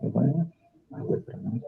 Vai, água para mim.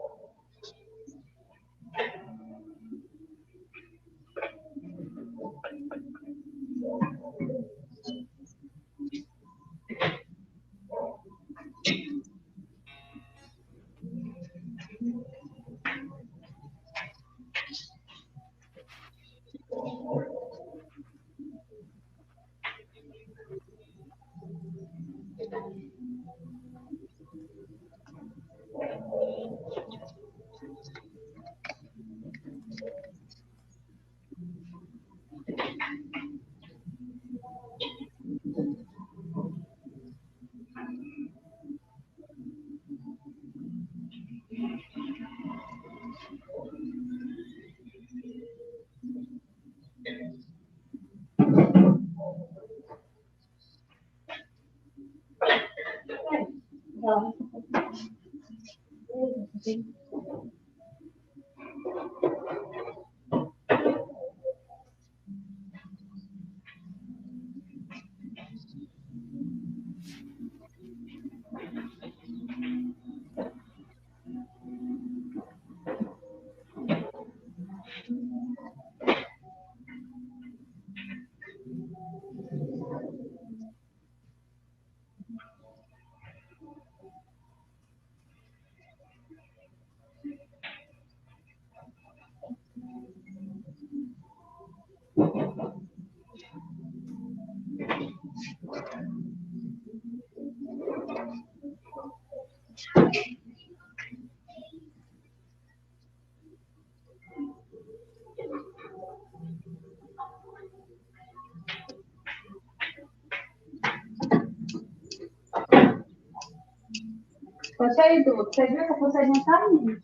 Poxa aí, Du, você viu que a pulseirinha tá ali?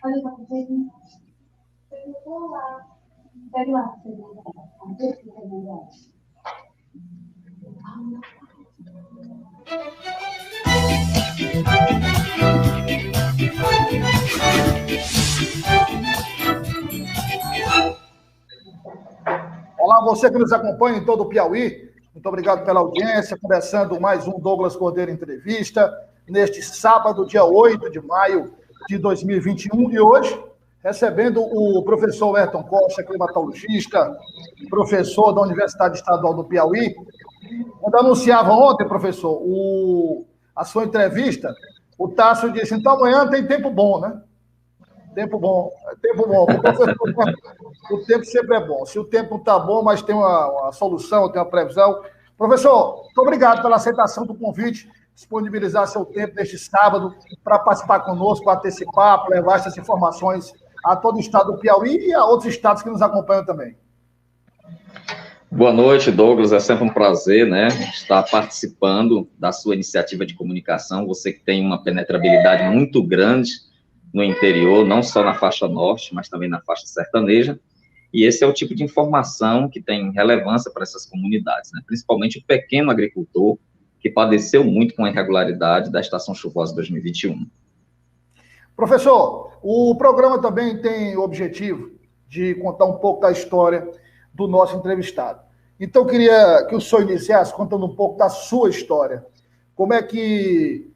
Olha essa pulseirinha. Pega lá a pulseirinha. Olá, você que nos acompanha em todo o Piauí. Muito obrigado pela audiência. Começando mais um Douglas Cordeiro Entrevista, neste sábado, dia 8 de maio de 2021. E hoje, recebendo o professor Ayrton Costa, climatologista, professor da Universidade Estadual do Piauí. Quando anunciava ontem, professor, a sua entrevista, o Tássio disse, então amanhã tem tempo bom, né? Tempo bom, tempo bom. O tempo sempre é bom. Se o tempo está bom, mas tem uma solução, tem uma previsão. Professor, muito obrigado pela aceitação do convite, disponibilizar seu tempo neste sábado para participar conosco, para antecipar, para levar essas informações a todo o estado do Piauí e a outros estados que nos acompanham também. Boa noite, Douglas. É sempre um prazer, né, estar participando da sua iniciativa de comunicação. Você que tem uma penetrabilidade muito grande no interior, não só na faixa norte, mas também na faixa sertaneja. E esse é o tipo de informação que tem relevância para essas comunidades, né? Principalmente o pequeno agricultor, que padeceu muito com a irregularidade da estação chuvosa 2021. Professor, o programa também tem o objetivo de contar um pouco da história do nosso entrevistado. Então, eu queria que o senhor iniciasse contando um pouco da sua história. Como é que...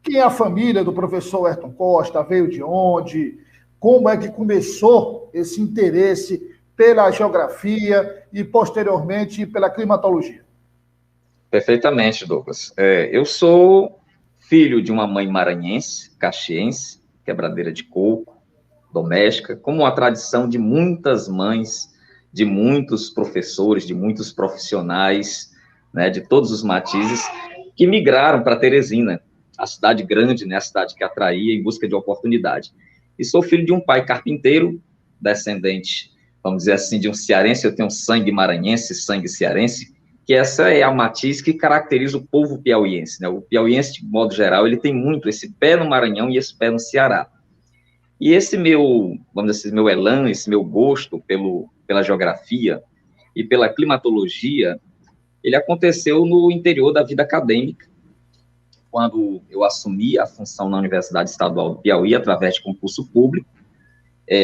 quem é a família do professor Ayrton Costa? Veio de onde? Como é que começou esse interesse pela geografia e, posteriormente, pela climatologia? Perfeitamente, Douglas. Eu sou filho de uma mãe maranhense, caxiense, quebradeira de coco, doméstica, como a tradição de muitas mães, de muitos professores, de muitos profissionais, né, de todos os matizes, que migraram para Teresina, a cidade grande, né, a cidade que atraía em busca de oportunidade. E sou filho de um pai carpinteiro, descendente, vamos dizer assim, de um cearense. Eu tenho sangue maranhense, sangue cearense, que essa é a matiz que caracteriza o povo piauiense, né? O piauiense, de modo geral, ele tem muito esse pé no Maranhão e esse pé no Ceará. E esse meu, vamos dizer assim, meu elan, esse meu gosto pela geografia e pela climatologia, ele aconteceu no interior da vida acadêmica, quando eu assumi a função na Universidade Estadual do Piauí, através de concurso público.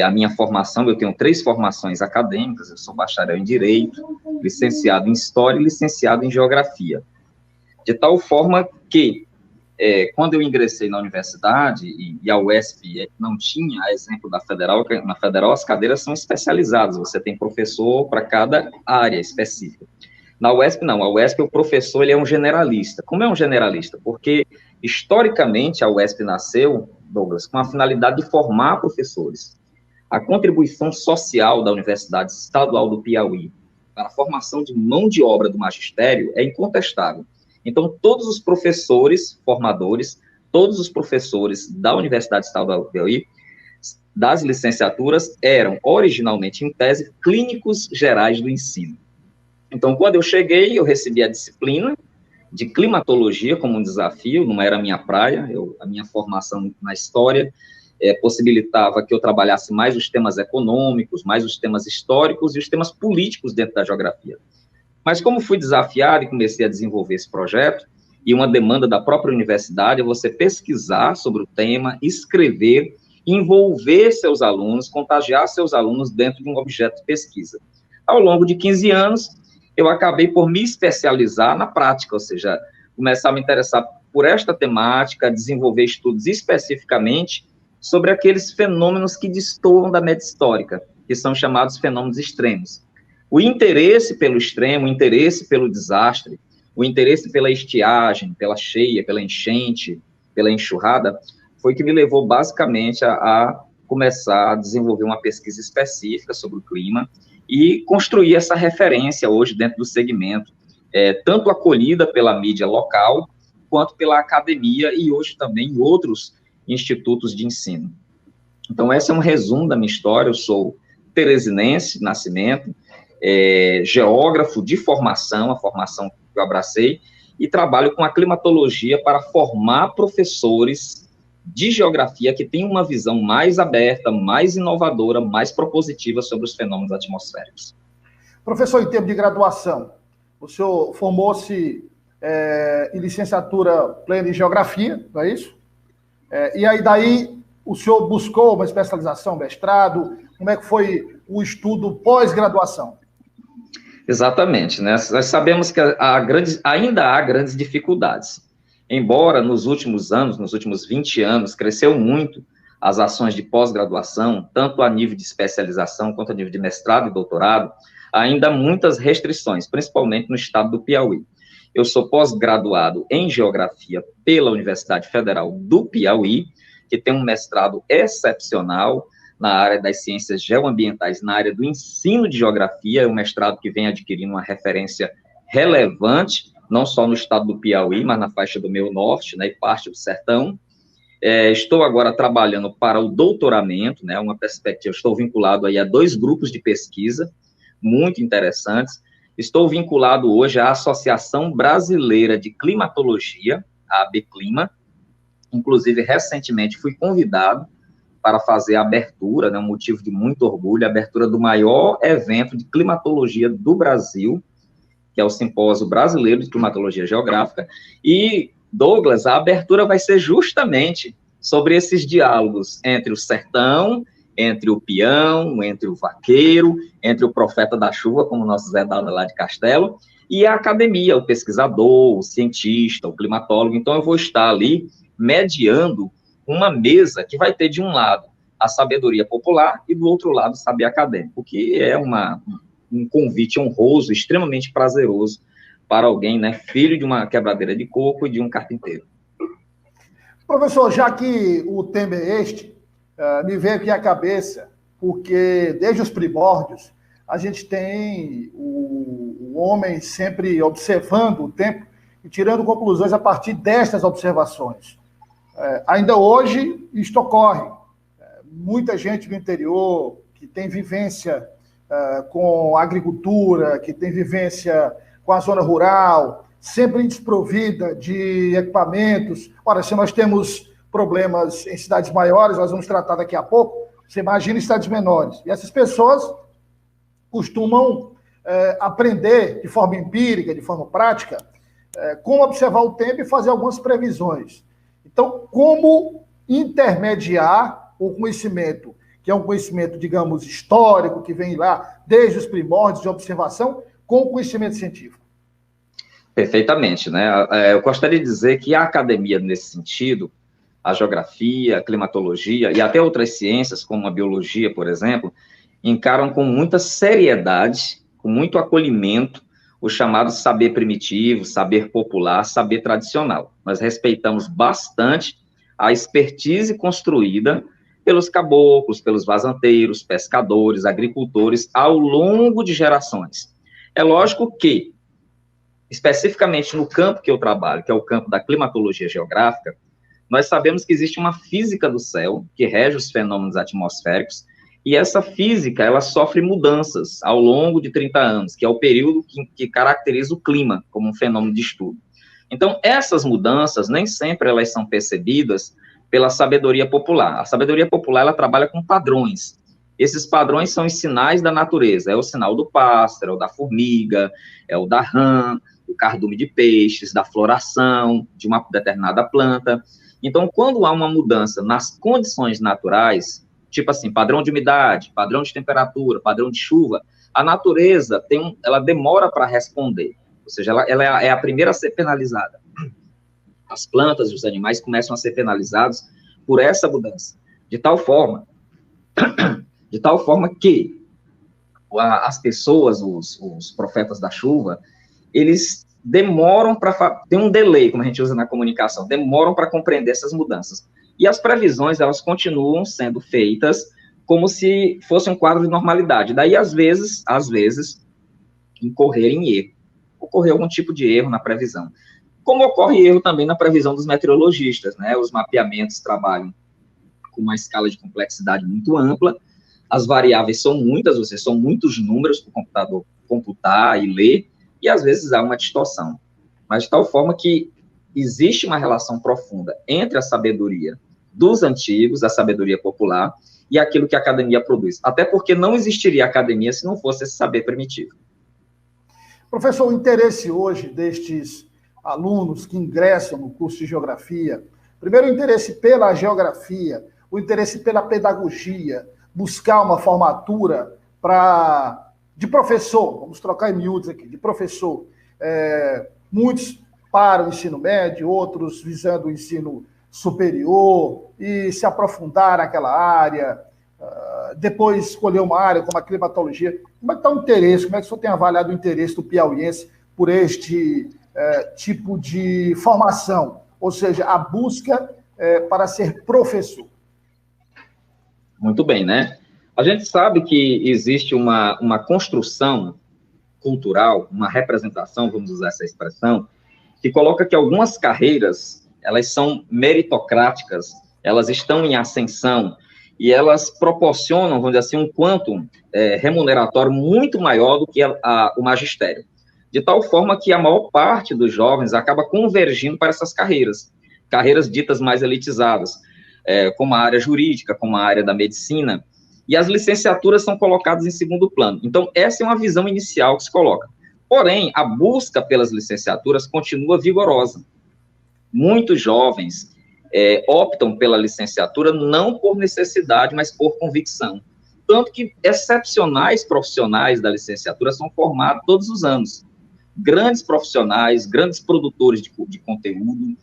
A minha formação, eu tenho 3 formações acadêmicas, eu sou bacharel em Direito, licenciado em História e licenciado em Geografia. De tal forma que, quando eu ingressei na universidade, e a UESP não tinha, a exemplo da Federal, na Federal as cadeiras são especializadas, você tem professor para cada área específica. Na UESP, não, a UESP, o professor, ele é um generalista. Como é um generalista? Porque, historicamente, a UESP nasceu, Douglas, com a finalidade de formar professores. A contribuição social da Universidade Estadual do Piauí para a formação de mão de obra do magistério é incontestável. Então, todos os professores formadores, todos os professores da Universidade Estadual do Piauí, das licenciaturas, eram, originalmente, em tese, clínicos gerais do ensino. Então, quando eu cheguei, eu recebi a disciplina de climatologia como um desafio, não era a minha praia, a minha formação na história possibilitava que eu trabalhasse mais os temas econômicos, mais os temas históricos e os temas políticos dentro da geografia. Mas como fui desafiado e comecei a desenvolver esse projeto, e uma demanda da própria universidade é você pesquisar sobre o tema, escrever, envolver seus alunos, contagiar seus alunos dentro de um objeto de pesquisa. Ao longo de 15 anos, eu acabei por me especializar na prática, ou seja, começar a me interessar por esta temática, desenvolver estudos especificamente sobre aqueles fenômenos que destoam da média histórica, que são chamados fenômenos extremos. O interesse pelo extremo, o interesse pelo desastre, o interesse pela estiagem, pela cheia, pela enchente, pela enxurrada, foi que me levou basicamente a começar a desenvolver uma pesquisa específica sobre o clima e construir essa referência hoje dentro do segmento, tanto acolhida pela mídia local, quanto pela academia e hoje também em outros institutos de ensino. Então, esse é um resumo da minha história. Eu sou teresinense de nascimento, geógrafo de formação, a formação que eu abracei, e trabalho com a climatologia para formar professores de geografia que tenham uma visão mais aberta, mais inovadora, mais propositiva sobre os fenômenos atmosféricos. Professor, em termos de graduação, o senhor formou-se em licenciatura plena em geografia, não é isso? E aí daí o senhor buscou uma especialização, mestrado, como é que foi o estudo pós-graduação? Exatamente, né? Nós sabemos que ainda há grandes dificuldades. Embora nos últimos anos, nos últimos 20 anos, cresceu muito as ações de pós-graduação, tanto a nível de especialização quanto a nível de mestrado e doutorado, ainda há muitas restrições, principalmente no estado do Piauí. Eu sou pós-graduado em Geografia pela Universidade Federal do Piauí, que tem um mestrado excepcional na área das ciências geoambientais, na área do ensino de geografia, é um mestrado que vem adquirindo uma referência relevante, não só no estado do Piauí, mas na faixa do meio norte, né, e parte do sertão. Estou agora trabalhando para o doutoramento, né, uma perspectiva, estou vinculado aí a 2 grupos de pesquisa muito interessantes. Estou vinculado hoje à Associação Brasileira de Climatologia, a ABClima. Inclusive, recentemente fui convidado para fazer a abertura, né, um motivo de muito orgulho, a abertura do maior evento de climatologia do Brasil, que é o Simpósio Brasileiro de Climatologia Geográfica. E, Douglas, a abertura vai ser justamente sobre esses diálogos entre o sertão, entre o peão, entre o vaqueiro, entre o profeta da chuva, como o nosso Zé Dada lá de Castelo, e a academia, o pesquisador, o cientista, o climatólogo. Então, eu vou estar ali mediando uma mesa que vai ter, de um lado, a sabedoria popular e, do outro lado, o saber acadêmico, que é um convite honroso, extremamente prazeroso para alguém, né, filho de uma quebradeira de coco e de um carpinteiro. Professor, já que o tema é este, me veio aqui à cabeça, porque desde os primórdios a gente tem o homem sempre observando o tempo e tirando conclusões a partir destas observações. Ainda hoje isto ocorre. Muita gente do interior que tem vivência com a agricultura, que tem vivência com a zona rural, sempre desprovida de equipamentos. Ora, se nós temos problemas em cidades maiores, nós vamos tratar daqui a pouco, você imagina em cidades menores. E essas pessoas costumam aprender de forma empírica, de forma prática, como observar o tempo e fazer algumas previsões. Então, como intermediar o conhecimento, que é um conhecimento, digamos, histórico, que vem lá desde os primórdios de observação, com o conhecimento científico? Perfeitamente, né? Eu gostaria de dizer que a academia, nesse sentido, a geografia, a climatologia e até outras ciências, como a biologia, por exemplo, encaram com muita seriedade, com muito acolhimento, o chamado saber primitivo, saber popular, saber tradicional. Nós respeitamos bastante a expertise construída pelos caboclos, pelos vazanteiros, pescadores, agricultores, ao longo de gerações. É lógico que, especificamente no campo que eu trabalho, que é o campo da climatologia geográfica, nós sabemos que existe uma física do céu que rege os fenômenos atmosféricos, e essa física, ela sofre mudanças ao longo de 30 anos, que é o período que caracteriza o clima como um fenômeno de estudo. Então, essas mudanças, nem sempre elas são percebidas pela sabedoria popular. A sabedoria popular, ela trabalha com padrões. Esses padrões são os sinais da natureza. É o sinal do pássaro, é o da formiga, é o da rã, o cardume de peixes, da floração de uma determinada planta. Então, quando há uma mudança nas condições naturais, tipo assim, padrão de umidade, padrão de temperatura, padrão de chuva, a natureza ela demora para responder, ou seja, ela é a primeira a ser penalizada. As plantas e os animais começam a ser penalizados por essa mudança, de tal forma que as pessoas, os profetas da chuva, eles demoram tem um delay, como a gente usa na comunicação, demoram para compreender essas mudanças. E as previsões, elas continuam sendo feitas como se fosse um quadro de normalidade. Daí, às vezes, incorrer em erro. Ocorrer algum tipo de erro na previsão. Como ocorre erro também na previsão dos meteorologistas, né? Os mapeamentos trabalham com uma escala de complexidade muito ampla, as variáveis são muitas, ou seja, são muitos números para o computador computar e ler, e às vezes há uma distorção. Mas de tal forma que existe uma relação profunda entre a sabedoria dos antigos, a sabedoria popular, e aquilo que a academia produz. Até porque não existiria academia se não fosse esse saber primitivo. Professor, o interesse hoje destes alunos que ingressam no curso de geografia, primeiro o interesse pela geografia, o interesse pela pedagogia, buscar uma formatura de professor, vamos trocar em miúdos aqui, de professor. Muitos para o ensino médio, outros visando o ensino superior e se aprofundar naquela área, depois escolher uma área como a climatologia. Como é que está o interesse, como é que o senhor tem avaliado o interesse do piauiense por este tipo de formação, ou seja, a busca para ser professor? Muito bem, né? A gente sabe que existe uma construção cultural, uma representação, vamos usar essa expressão, que coloca que algumas carreiras, elas são meritocráticas, elas estão em ascensão, e elas proporcionam, vamos dizer assim, um quantum remuneratório muito maior do que o magistério. De tal forma que a maior parte dos jovens acaba convergindo para essas carreiras ditas mais elitizadas, como a área jurídica, como a área da medicina, e as licenciaturas são colocadas em segundo plano. Então, essa é uma visão inicial que se coloca. Porém, a busca pelas licenciaturas continua vigorosa. Muitos jovens optam pela licenciatura não por necessidade, mas por convicção. Tanto que excepcionais profissionais da licenciatura são formados todos os anos. Grandes profissionais, grandes produtores de conteúdo,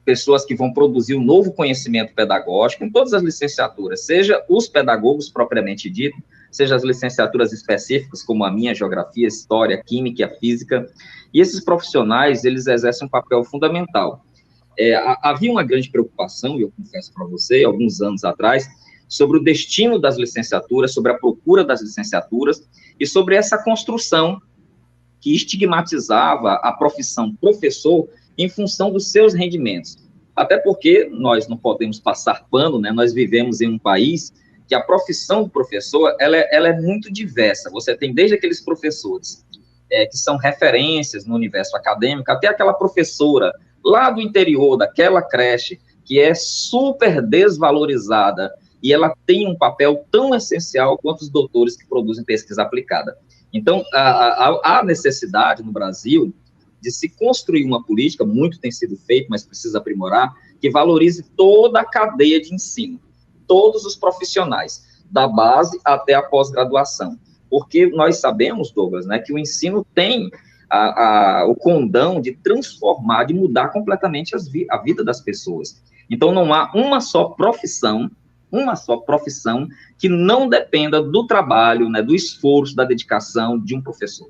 pessoas que vão produzir um novo conhecimento pedagógico em todas as licenciaturas, seja os pedagogos propriamente dito, seja as licenciaturas específicas, como a minha, geografia, história, química e a física, e esses profissionais, eles exercem um papel fundamental. Havia uma grande preocupação, e eu confesso para você, alguns anos atrás, sobre o destino das licenciaturas, sobre a procura das licenciaturas, e sobre essa construção que estigmatizava a profissão professor em função dos seus rendimentos. Até porque nós não podemos passar pano, né? Nós vivemos em um país que a profissão do professor ela é muito diversa. Você tem desde aqueles professores que são referências no universo acadêmico, até aquela professora lá do interior, daquela creche, que é super desvalorizada, e ela tem um papel tão essencial quanto os doutores que produzem pesquisa aplicada. Então, há necessidade no Brasil de se construir uma política, muito tem sido feito, mas precisa aprimorar, que valorize toda a cadeia de ensino, todos os profissionais, da base até a pós-graduação. Porque nós sabemos, Douglas, né, que o ensino tem o condão de transformar, de mudar completamente a vida das pessoas. Então, não há uma só profissão que não dependa do trabalho, né, do esforço, da dedicação de um professor.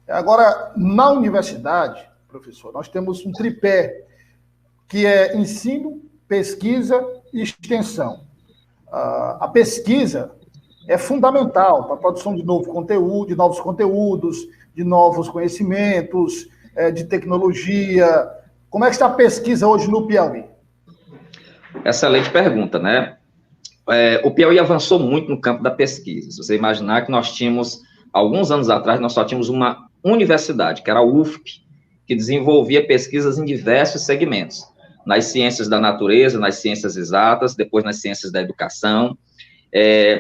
Agora, na universidade, professor, nós temos um tripé, que é ensino, pesquisa e extensão. A pesquisa é fundamental para a produção de novos conteúdos, de novos conhecimentos, de tecnologia. Como é que está a pesquisa hoje no Piauí? Excelente pergunta, né? O Piauí avançou muito no campo da pesquisa. Se você imaginar que nós tínhamos, alguns anos atrás, nós só tínhamos uma universidade, que era a UFP, que desenvolvia pesquisas em diversos segmentos, nas ciências da natureza, nas ciências exatas, depois nas ciências da educação.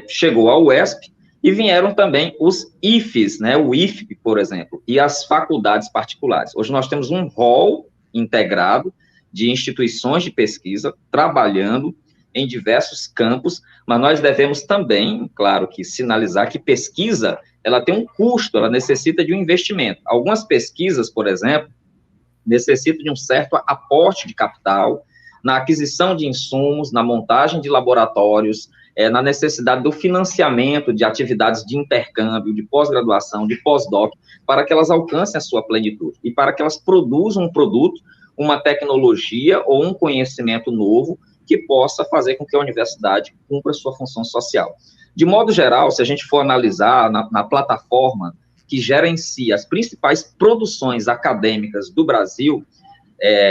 Chegou a UESP e vieram também os IFES, né, o IFP, por exemplo, e as faculdades particulares. Hoje nós temos um rol integrado de instituições de pesquisa trabalhando em diversos campos, mas nós devemos também, claro, que sinalizar que pesquisa, ela tem um custo, ela necessita de um investimento. Algumas pesquisas, por exemplo, necessitam de um certo aporte de capital na aquisição de insumos, na montagem de laboratórios, na necessidade do financiamento de atividades de intercâmbio, de pós-graduação, de pós-doc, para que elas alcancem a sua plenitude e para que elas produzam um produto, uma tecnologia ou um conhecimento novo que possa fazer com que a universidade cumpra a sua função social. De modo geral, se a gente for analisar na plataforma que gera em si as principais produções acadêmicas do Brasil,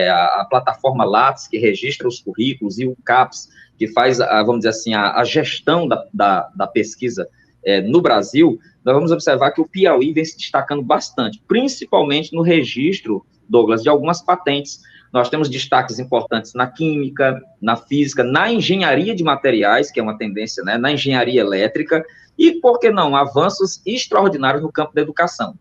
a plataforma Lattes, que registra os currículos, e o CAPES, que faz, vamos dizer assim, a gestão da pesquisa no Brasil, nós vamos observar que o Piauí vem se destacando bastante, principalmente no registro, Douglas, de algumas patentes. Nós temos destaques importantes na química, na física, na engenharia de materiais, que é uma tendência, né, na engenharia elétrica, e, por que não, avanços extraordinários no campo da educação.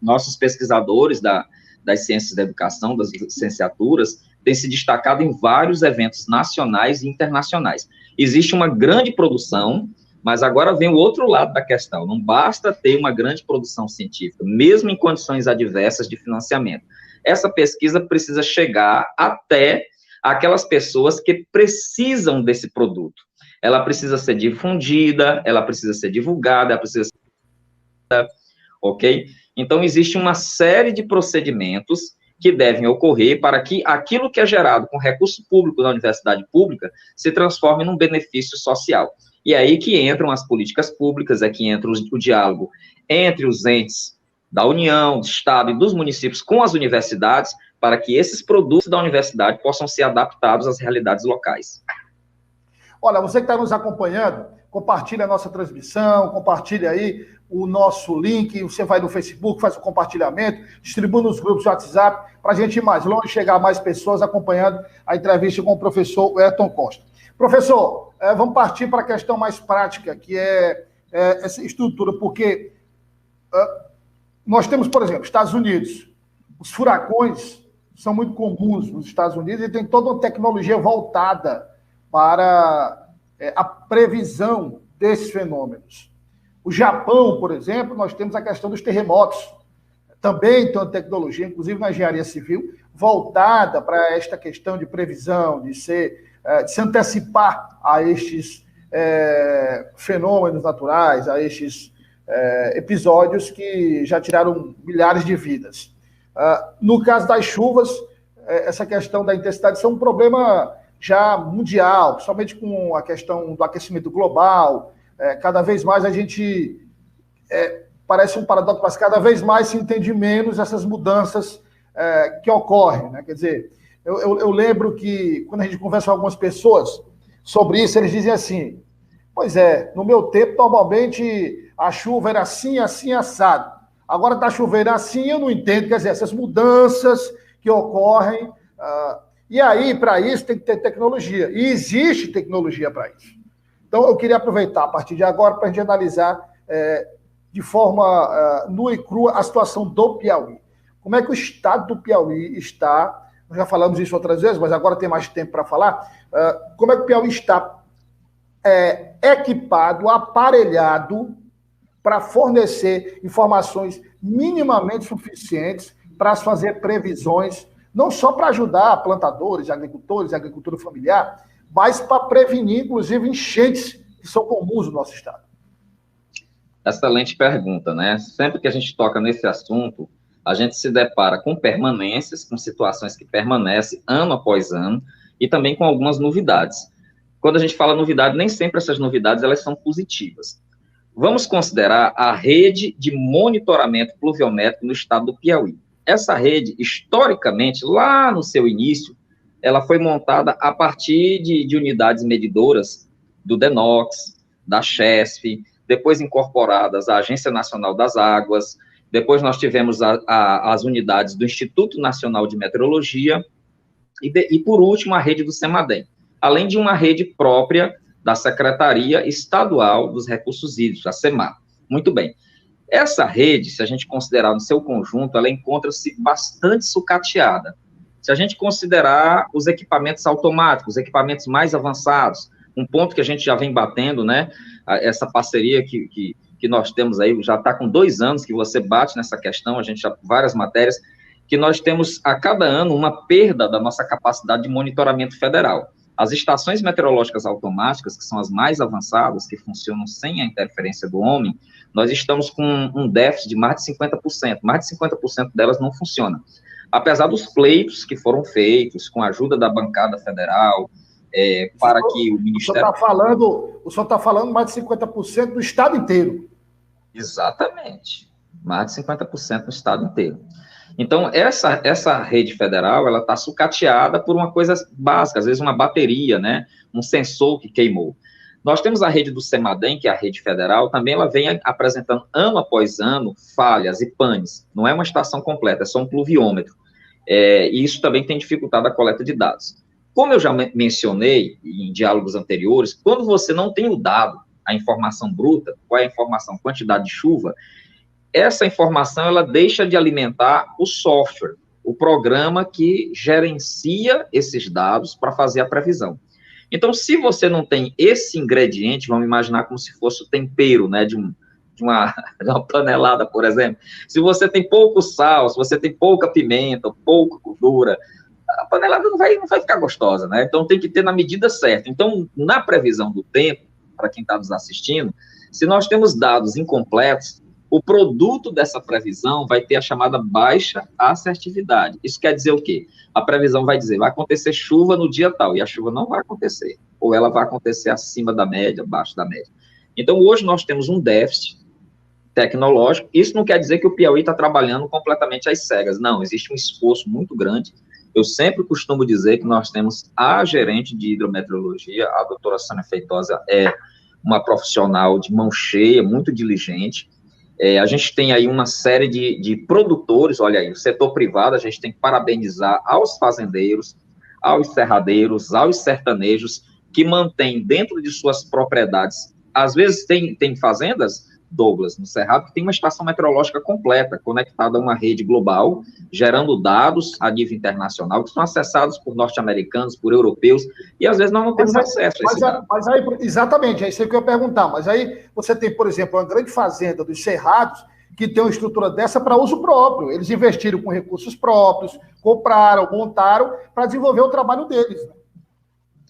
Nossos pesquisadores das ciências da educação, das licenciaturas, têm se destacado em vários eventos nacionais e internacionais. Existe uma grande produção, mas agora vem o outro lado da questão. Não basta ter uma grande produção científica, mesmo em condições adversas de financiamento. Essa pesquisa precisa chegar até aquelas pessoas que precisam desse produto. Ela precisa ser difundida, ela precisa ser divulgada, ela precisa ser... Ok? Então, existe uma série de procedimentos que devem ocorrer para que aquilo que é gerado com recurso público da universidade pública se transforme num benefício social. E é aí que entram as políticas públicas, é que entra o diálogo entre os entes da União, do Estado e dos municípios com as universidades, para que esses produtos da universidade possam ser adaptados às realidades locais. Olha, você que está nos acompanhando, compartilha a nossa transmissão, compartilha aí o nosso link, você vai no Facebook, faz o compartilhamento, distribui nos grupos do WhatsApp, para a gente ir mais longe, chegar a mais pessoas acompanhando a entrevista com o professor Ayrton Costa. Professor, vamos partir para a questão mais prática, que é essa estrutura, porque nós temos, por exemplo, Estados Unidos. Os furacões são muito comuns nos Estados Unidos e tem toda uma tecnologia voltada para a previsão desses fenômenos. O Japão, por exemplo, nós temos a questão dos terremotos. Também tem uma tecnologia, inclusive na engenharia civil, voltada para esta questão de previsão, de se antecipar a estes fenômenos naturais, a estes episódios que já tiraram milhares de vidas. No caso das chuvas, essa questão da intensidade é um problema já mundial, principalmente com a questão do aquecimento global. Cada vez mais a gente, parece um paradoxo, mas cada vez mais se entende menos essas mudanças que ocorrem, né? Quer dizer, eu lembro que quando a gente conversa com algumas pessoas sobre isso, eles dizem assim: pois no meu tempo, normalmente a chuva era assim, assim, assado. Agora está chovendo assim, eu não entendo. Quer dizer, essas mudanças que ocorrem. E aí, para isso, tem que ter tecnologia. E existe tecnologia para isso. Então, eu queria aproveitar, a partir de agora, para a gente analisar de forma nua e crua a situação do Piauí. Como é que o estado do Piauí está? Nós já falamos isso outras vezes, mas agora tem mais tempo para falar. Como é que o Piauí está equipado, aparelhado para fornecer informações minimamente suficientes para fazer previsões, não só para ajudar plantadores, agricultores, agricultura familiar, mas para prevenir, inclusive, enchentes que são comuns no nosso estado? Excelente pergunta, né? Sempre que a gente toca nesse assunto, a gente se depara com permanências, com situações que permanecem ano após ano, e também com algumas novidades. Quando a gente fala novidade, nem sempre essas novidades elas são positivas. Vamos considerar a rede de monitoramento pluviométrico no estado do Piauí. Essa rede, historicamente, lá no seu início, ela foi montada a partir de unidades medidoras do DENOX, da CHESF, depois incorporadas à Agência Nacional das Águas, depois nós tivemos as unidades do Instituto Nacional de Meteorologia, e por último, a rede do CEMADEM, além de uma rede própria da Secretaria Estadual dos Recursos Hídricos, a SEMAR. Muito bem. Essa rede, se a gente considerar no seu conjunto, ela encontra-se bastante sucateada. Se a gente considerar os equipamentos automáticos, os equipamentos mais avançados, um ponto que a gente já vem batendo, né, essa parceria que nós temos aí, já está com 2 anos que você bate nessa questão, a gente já várias matérias, que nós temos a cada ano uma perda da nossa capacidade de monitoramento federal. As estações meteorológicas automáticas, que são as mais avançadas, que funcionam sem a interferência do homem, nós estamos com um déficit de mais de 50%. Mais de 50% delas não funcionam. Apesar dos pleitos que foram feitos, com a ajuda da bancada federal, para que o Ministério... O senhor está falando mais de 50% do estado inteiro. Exatamente. Mais de 50% no estado inteiro. Então, essa rede federal, ela está sucateada por uma coisa básica, às vezes uma bateria, né? Um sensor que queimou. Nós temos a rede do CEMADEM, que é a rede federal, também ela vem apresentando ano após ano falhas e panes. Não é uma estação completa, é só um pluviômetro. E isso também tem dificultado a coleta de dados. Como eu já mencionei em diálogos anteriores, quando você não tem o dado, a informação bruta, qual é a informação, quantidade de chuva, essa informação ela deixa de alimentar o software, o programa que gerencia esses dados para fazer a previsão. Então, se você não tem esse ingrediente, vamos imaginar como se fosse o tempero, né, de uma panelada, por exemplo. Se você tem pouco sal, se você tem pouca pimenta, pouca gordura, a panelada não vai ficar gostosa, né? Então, tem que ter na medida certa. Então, na previsão do tempo, para quem está nos assistindo, se nós temos dados incompletos, o produto dessa previsão vai ter a chamada baixa assertividade. Isso quer dizer o quê? A previsão vai dizer, vai acontecer chuva no dia tal, e a chuva não vai acontecer. Ou ela vai acontecer acima da média, abaixo da média. Então, hoje nós temos um déficit tecnológico. Isso não quer dizer que o Piauí está trabalhando completamente às cegas. Não, existe um esforço muito grande. Eu sempre costumo dizer que nós temos a gerente de hidrometeorologia, a doutora Sônia Feitosa, é uma profissional de mão cheia, muito diligente. A gente tem aí uma série de produtores, olha aí, o setor privado, a gente tem que parabenizar aos fazendeiros, aos serradeiros, aos sertanejos, que mantêm dentro de suas propriedades, às vezes tem fazendas, Douglas, no Cerrado, que tem uma estação meteorológica completa, conectada a uma rede global, gerando dados a nível internacional, que são acessados por norte-americanos, por europeus, e às vezes nós não temos acesso a esse dado. Mas aí, exatamente, é isso que eu ia perguntar, mas aí você tem, por exemplo, uma grande fazenda dos Cerrados, que tem uma estrutura dessa para uso próprio, eles investiram com recursos próprios, compraram, montaram, para desenvolver o trabalho deles, né?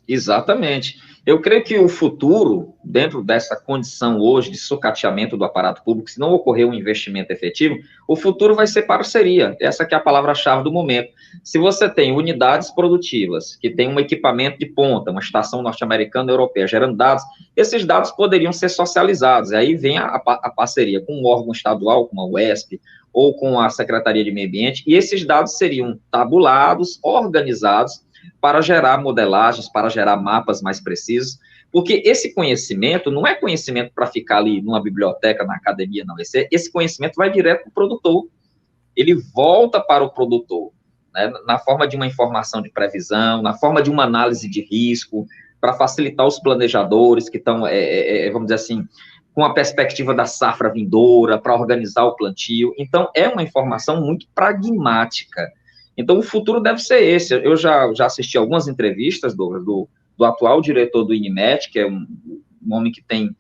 Exatamente. Eu creio que o futuro, dentro dessa condição hoje de sucateamento do aparato público, se não ocorrer um investimento efetivo, o futuro vai ser parceria. Essa que é a palavra-chave do momento. Se você tem unidades produtivas, que tem um equipamento de ponta, uma estação norte-americana e europeia gerando dados, esses dados poderiam ser socializados. Aí vem a parceria com um órgão estadual, como a UESP, ou com a Secretaria de Meio Ambiente, e esses dados seriam tabulados, organizados, para gerar modelagens, para gerar mapas mais precisos, porque esse conhecimento não é conhecimento para ficar ali numa biblioteca, na academia, não. Esse conhecimento vai direto para o produtor, ele volta para o produtor, né, na forma de uma informação de previsão, na forma de uma análise de risco, para facilitar os planejadores que estão, vamos dizer assim, com a perspectiva da safra vindoura, para organizar o plantio. Então, é uma informação muito pragmática. Então, o futuro deve ser esse. Eu já assisti algumas entrevistas do atual diretor do INMET, que é um homem que tem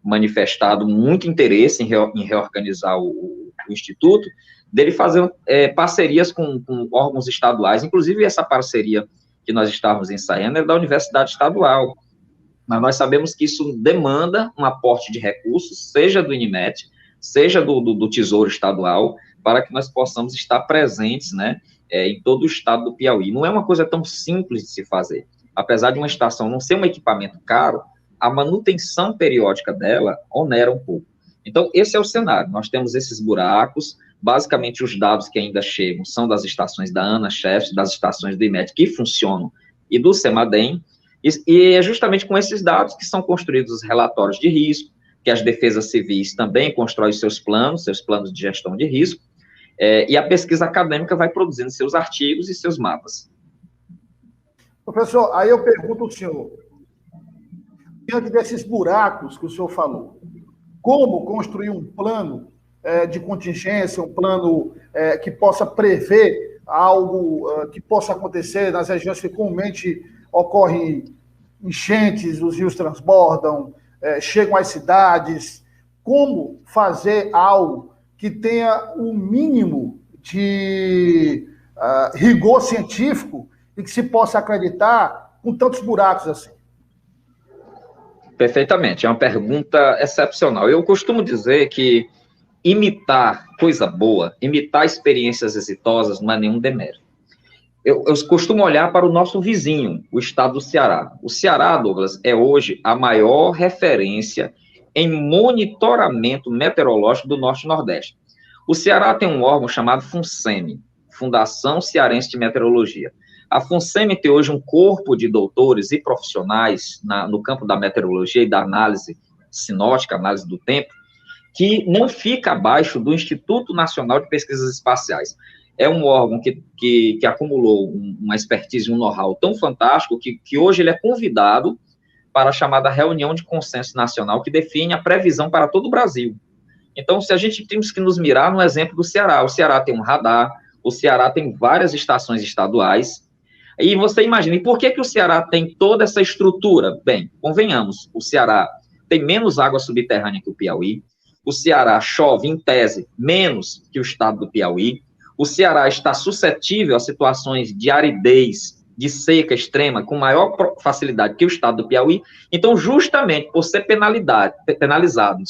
manifestado muito interesse em reorganizar o Instituto, dele fazer parcerias com órgãos estaduais, inclusive essa parceria que nós estávamos ensaiando é da Universidade Estadual, mas nós sabemos que isso demanda um aporte de recursos, seja do INMET, seja do Tesouro Estadual, para que nós possamos estar presentes, né, em todo o estado do Piauí. Não é uma coisa tão simples de se fazer. Apesar de uma estação não ser um equipamento caro, a manutenção periódica dela onera um pouco. Então, esse é o cenário. Nós temos esses buracos, basicamente os dados que ainda chegam são das estações da ANA-Chefs, das estações do IMET que funcionam, e do CEMADEM, e é justamente com esses dados que são construídos os relatórios de risco, que as defesas civis também constroem seus planos de gestão de risco, e a pesquisa acadêmica vai produzindo seus artigos e seus mapas. Professor, aí eu pergunto ao senhor, diante desses buracos que o senhor falou, como construir um plano de contingência, um plano que possa prever algo que possa acontecer nas regiões que comumente ocorrem enchentes, os rios transbordam, chegam às cidades, como fazer algo que tenha o mínimo de rigor científico e que se possa acreditar com tantos buracos assim? Perfeitamente, é uma pergunta excepcional. Eu costumo dizer que imitar coisa boa, imitar experiências exitosas não é nenhum demérito. Eu costumo olhar para o nosso vizinho, o estado do Ceará. O Ceará, Douglas, é hoje a maior referência em monitoramento meteorológico do Norte e Nordeste. O Ceará tem um órgão chamado FUNSEMI, Fundação Cearense de Meteorologia. A FUNSEMI tem hoje um corpo de doutores e profissionais no campo da meteorologia e da análise sinótica, análise do tempo, que não fica abaixo do Instituto Nacional de Pesquisas Espaciais. É um órgão que acumulou uma expertise, um know-how tão fantástico que hoje ele é convidado para a chamada reunião de consenso nacional que define a previsão para todo o Brasil. Então, se a gente temos que nos mirar no exemplo do Ceará, o Ceará tem um radar, o Ceará tem várias estações estaduais, e você imagina, e por que o Ceará tem toda essa estrutura? Bem, convenhamos, o Ceará tem menos água subterrânea que o Piauí, o Ceará chove, em tese, menos que o estado do Piauí, o Ceará está suscetível a situações de aridez, de seca extrema, com maior facilidade que o estado do Piauí. Então, justamente por ser penalizado,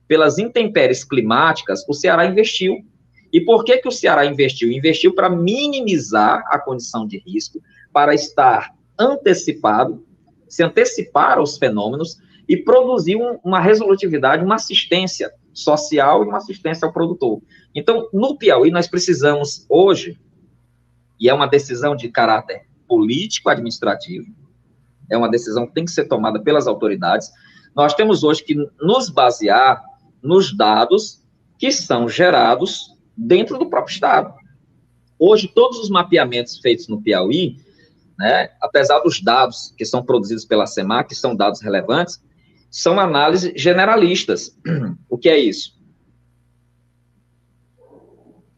pelas intempéries climáticas, o Ceará investiu. E por que o Ceará investiu? Investiu para minimizar a condição de risco, para estar antecipado, se antecipar aos fenômenos e produzir uma resolutividade, uma assistência social e uma assistência ao produtor. Então, no Piauí, nós precisamos hoje, e é uma decisão de caráter político-administrativo, é uma decisão que tem que ser tomada pelas autoridades, nós temos hoje que nos basear nos dados que são gerados dentro do próprio estado. Hoje, todos os mapeamentos feitos no Piauí, né, apesar dos dados que são produzidos pela SEMAC, que são dados relevantes, são análises generalistas. O que é isso?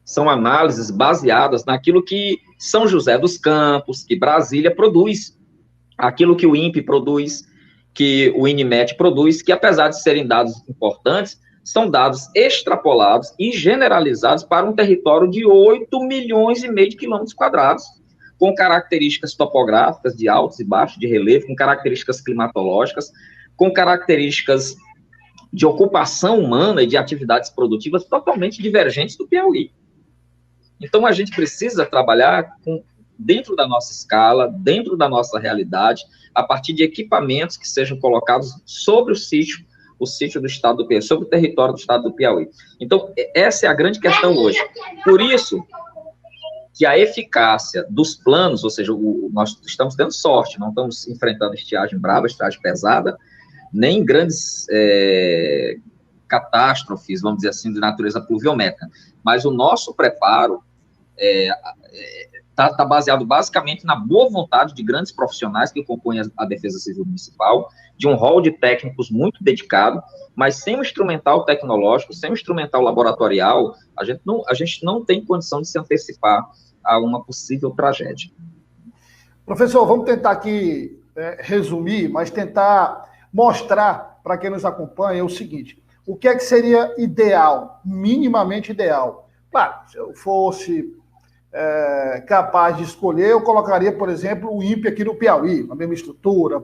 São análises baseadas naquilo que São José dos Campos, que Brasília produz, aquilo que o INPE produz, que o INMET produz, que apesar de serem dados importantes, são dados extrapolados e generalizados para um território de 8,5 milhões de quilômetros quadrados, com características topográficas de altos e baixos de relevo, com características climatológicas, com características de ocupação humana e de atividades produtivas totalmente divergentes do Piauí. Então, a gente precisa trabalhar dentro da nossa escala, dentro da nossa realidade, a partir de equipamentos que sejam colocados sobre o sítio do estado do Piauí, sobre o território do estado do Piauí. Então, essa é a grande questão hoje. Por isso que a eficácia dos planos, ou seja, nós estamos tendo sorte, não estamos enfrentando estiagem brava, estiagem pesada, nem grandes catástrofes, vamos dizer assim, de natureza pluviométrica, mas o nosso preparo está baseado basicamente na boa vontade de grandes profissionais que compõem a Defesa Civil Municipal, de um rol de técnicos muito dedicado, mas sem o instrumental tecnológico, sem o instrumental laboratorial, a gente não tem condição de se antecipar a uma possível tragédia. Professor, vamos tentar aqui resumir, mas tentar mostrar para quem nos acompanha é o seguinte: o que é que seria ideal, minimamente ideal? Claro, se eu fosse capaz de escolher, eu colocaria, por exemplo, o INPE aqui no Piauí, a mesma estrutura,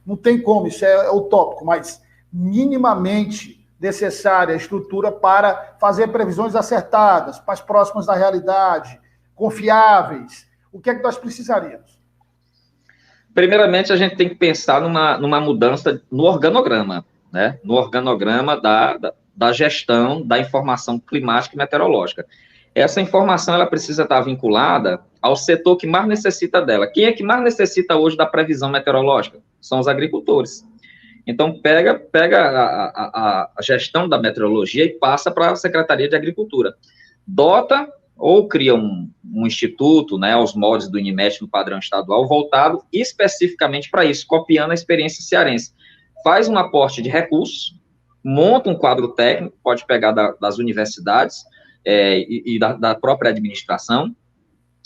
não tem como, isso é utópico, mas minimamente necessária a estrutura para fazer previsões acertadas, mais próximas da realidade, confiáveis. O que é que nós precisaríamos? Primeiramente, a gente tem que pensar numa mudança no organograma, né? No organograma da gestão da informação climática e meteorológica. Essa informação ela precisa estar vinculada ao setor que mais necessita dela. Quem é que mais necessita hoje da previsão meteorológica? São os agricultores. Então, pega a gestão da meteorologia e passa para a Secretaria de Agricultura. Dota ou cria um instituto, né, aos moldes do INMET no padrão estadual, voltado especificamente para isso, copiando a experiência cearense. Faz um aporte de recursos, monta um quadro técnico, pode pegar das universidades e da própria administração,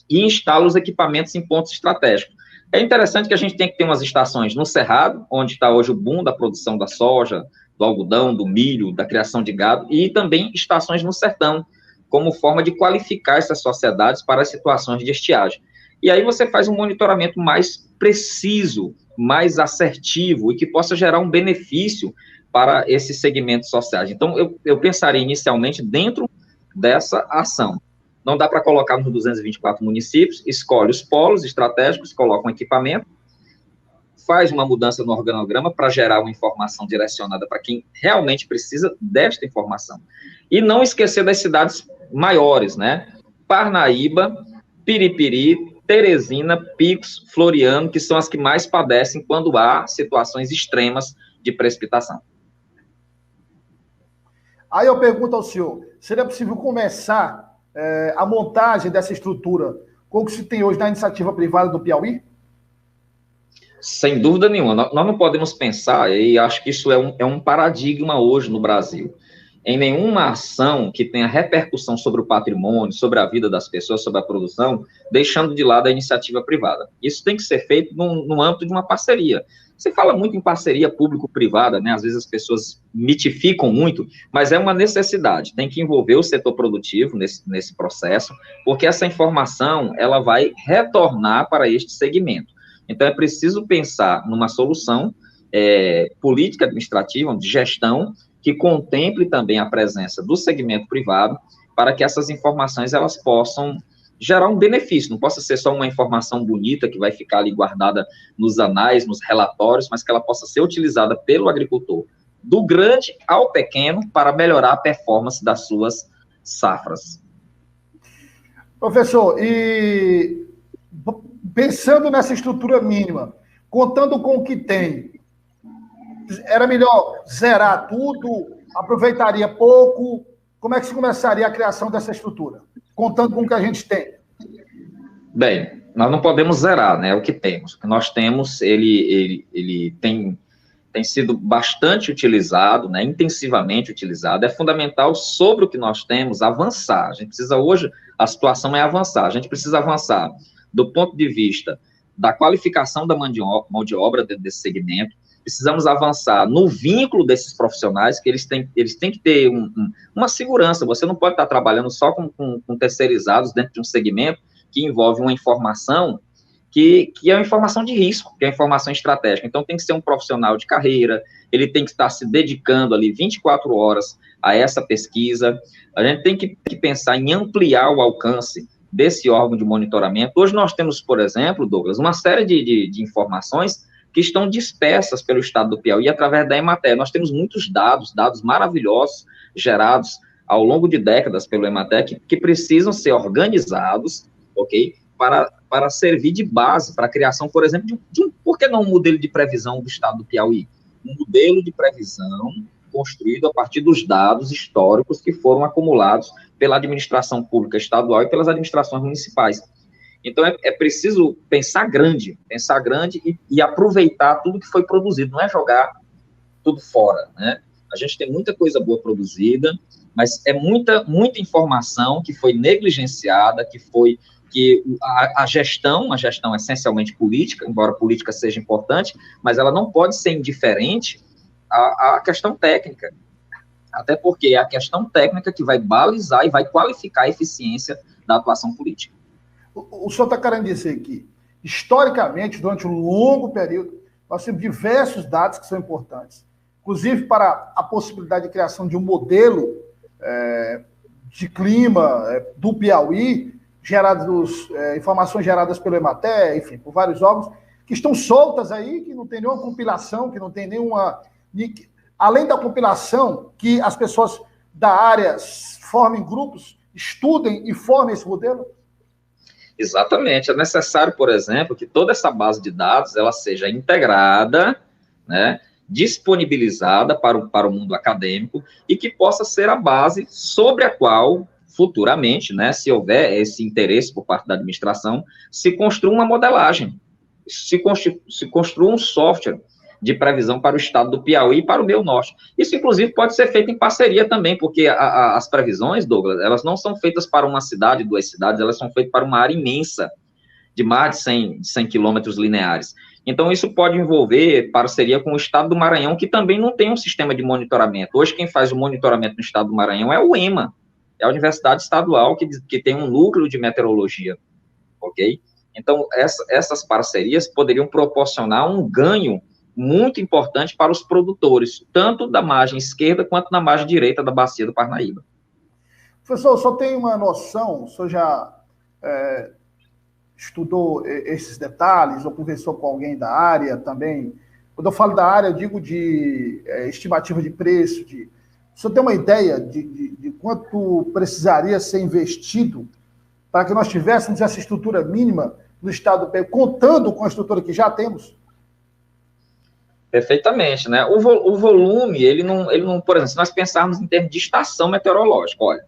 e instala os equipamentos em pontos estratégicos. É interessante que a gente tem que ter umas estações no Cerrado, onde está hoje o boom da produção da soja, do algodão, do milho, da criação de gado, e também estações no Sertão, como forma de qualificar essas sociedades para as situações de estiagem. E aí você faz um monitoramento mais preciso, mais assertivo, e que possa gerar um benefício para esses segmentos sociais. Então, eu pensaria inicialmente dentro dessa ação. Não dá para colocar nos 224 municípios, escolhe os polos estratégicos, coloca um equipamento, faz uma mudança no organograma para gerar uma informação direcionada para quem realmente precisa desta informação. E não esquecer das cidades maiores, né? Parnaíba, Piripiri, Teresina, Picos, Floriano, que são as que mais padecem quando há situações extremas de precipitação. Aí eu pergunto ao senhor, seria possível começar a montagem dessa estrutura com o que se tem hoje na iniciativa privada do Piauí? Sem dúvida nenhuma. Nós não podemos pensar, e acho que isso é um paradigma hoje no Brasil, em nenhuma ação que tenha repercussão sobre o patrimônio, sobre a vida das pessoas, sobre a produção, deixando de lado a iniciativa privada. Isso tem que ser feito no âmbito de uma parceria. Você fala muito em parceria público-privada, né? Às vezes as pessoas mitificam muito, mas é uma necessidade. Tem que envolver o setor produtivo nesse processo, porque essa informação ela vai retornar para este segmento. Então, é preciso pensar numa solução política administrativa, de gestão, que contemple também a presença do segmento privado, para que essas informações elas possam gerar um benefício, não possa ser só uma informação bonita que vai ficar ali guardada nos anais, nos relatórios, mas que ela possa ser utilizada pelo agricultor, do grande ao pequeno, para melhorar a performance das suas safras. Professor, e pensando nessa estrutura mínima, contando com o que tem, era melhor zerar tudo, aproveitaria pouco? Como é que se começaria a criação dessa estrutura, contando com o que a gente tem? Bem, nós não podemos zerar, né, o que temos. O que nós temos, ele tem sido bastante utilizado, né, intensivamente utilizado. É fundamental, sobre o que nós temos, avançar. A gente precisa hoje, a situação é avançar. A gente precisa avançar do ponto de vista da qualificação da mão de obra dentro desse segmento. Precisamos avançar no vínculo desses profissionais, que eles têm que ter uma segurança. Você não pode estar trabalhando só com terceirizados dentro de um segmento que envolve uma informação que é uma informação de risco, que é uma informação estratégica. Então, tem que ser um profissional de carreira, ele tem que estar se dedicando ali 24 horas a essa pesquisa. A gente tem que pensar em ampliar o alcance desse órgão de monitoramento. Hoje nós temos, por exemplo, Douglas, uma série de informações que estão dispersas pelo estado do Piauí através da Emater. Nós temos muitos dados maravilhosos, gerados ao longo de décadas pelo Emater, que precisam ser organizados, ok? Para servir de base para a criação, por exemplo, por que não um modelo de previsão do estado do Piauí? Um modelo de previsão construído a partir dos dados históricos que foram acumulados pela administração pública estadual e pelas administrações municipais. Então, é preciso pensar grande e aproveitar tudo que foi produzido, não é jogar tudo fora, né? A gente tem muita coisa boa produzida, mas é muita informação que foi negligenciada, que a gestão essencialmente política, embora a política seja importante, mas ela não pode ser indiferente a questão técnica. Até porque é a questão técnica que vai balizar e vai qualificar a eficiência da atuação política. O senhor está querendo dizer que, historicamente, durante um longo período, nós temos diversos dados que são importantes, inclusive para a possibilidade de criação de um modelo de clima do Piauí, informações geradas pelo EMATER, enfim, por vários órgãos, que estão soltas aí, que não tem nenhuma compilação, que não tem nenhuma... Além da compilação, que as pessoas da área formem grupos, estudem e formem esse modelo? Exatamente. É necessário, por exemplo, que toda essa base de dados ela seja integrada, né, disponibilizada para o mundo acadêmico e que possa ser a base sobre a qual, futuramente, né, se houver esse interesse por parte da administração, se construa uma modelagem, se construa um software de previsão para o estado do Piauí e para o meio norte. Isso, inclusive, pode ser feito em parceria também, porque as previsões, Douglas, elas não são feitas para uma cidade, 2 cidades, elas são feitas para uma área imensa, de mais de 100 quilômetros lineares. Então, isso pode envolver parceria com o estado do Maranhão, que também não tem um sistema de monitoramento. Hoje, quem faz o monitoramento no estado do Maranhão é o EMA, é a Universidade Estadual, que tem um núcleo de meteorologia, ok? Então, essas parcerias poderiam proporcionar um ganho muito importante para os produtores, tanto da margem esquerda quanto na margem direita da bacia do Parnaíba. Professor, só tem uma noção, o senhor já estudou esses detalhes, ou conversou com alguém da área também? Quando eu falo da área, eu digo de estimativa de preço, o senhor tem uma ideia de quanto precisaria ser investido para que nós tivéssemos essa estrutura mínima no estado do Piauí, contando com a estrutura que já temos? Perfeitamente, né? O volume, ele não, por exemplo, se nós pensarmos em termos de estação meteorológica, olha,